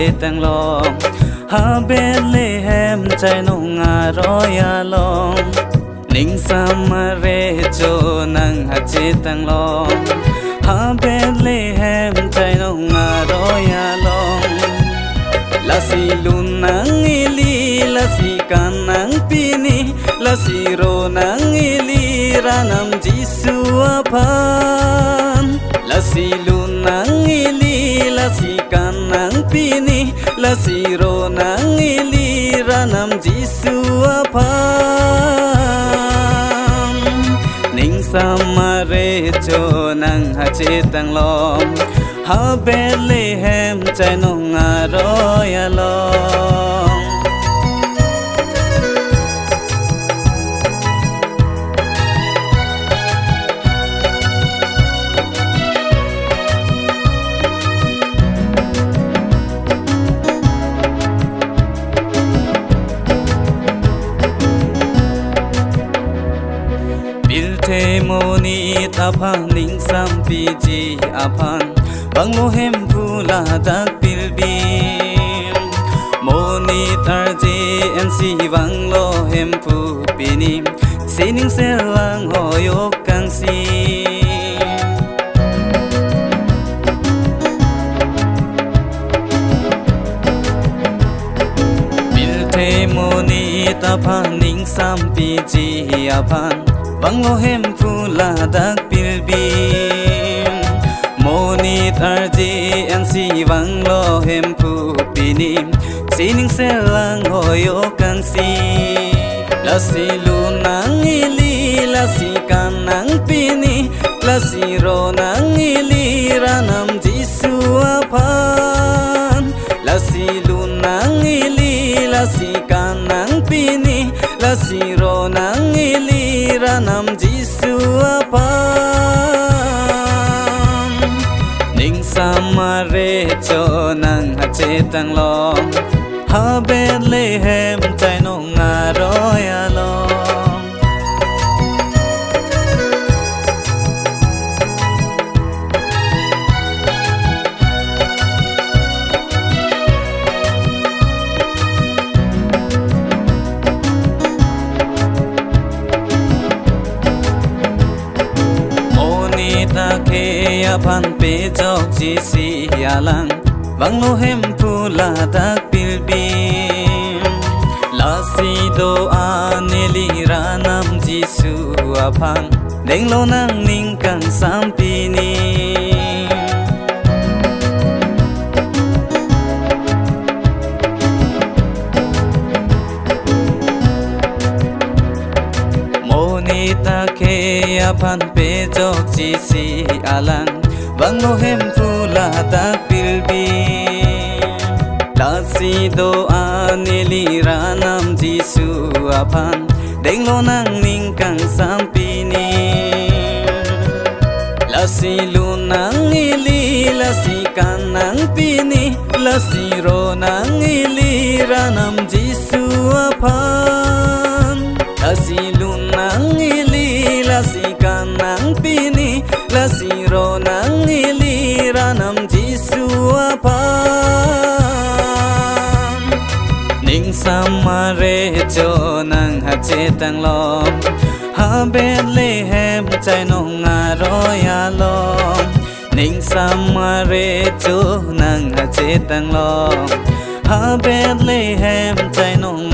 chế tăng lo ha bên lê hem trái nông ngà roya long ninh samare cho nang ha chế tăng lo ha bên lê hem trái nông ngà roya long la si lun nang ili la si kan nang pini la si ro nang ili ranam jisu aphan la si lun nang ili la si kan nang pini la si ro nang ili ranam jisu aphan ning samare cho nang ha che tang lo ha Bethlehem trái nông ngà roya long Biltemoni tapang ning sampi ji aphan bang mohem pula dak bilbil moni tarji nc bang lo hem pu pinim sining selang hoyok kang si Biltemoni tapang ning sampi ji aphan bang lo hem pula dak bilbil moni tarji nc bang lo hem pu pinim sining selang hoyo kang si la si lu nang ili la si kan nang pini la si ro nang ili ranam jisu aphan la si lu nang ili la si kan nang pini la si ro nang ili ranam jisu aphan ning samare cho nang ha che tang lo ha Bethlehem trái nông ngà roya long moni ta ke aphan pe jok ji si alang bang lo hem pula dak bilbil la si do aneli ranam jisu aphan deng lo nang ning kang sampini moni ta ke aphan pe jok ji si alang bang lo hem pula dak bilbil la si do aneli ranam jisu aphan deng lo nang ning kang sampini la si lu nang ili la si kan nang pini la si ro nang ili ranam jisu aphan la si lu nang ili la si kan nang pini la si ro nang ili ranam jisu aphan ning samare cho nang ha che tang lo ha Bethlehem trái nông ngà roya long ning samare cho nang ha che tang lo ha Bethlehem trái nông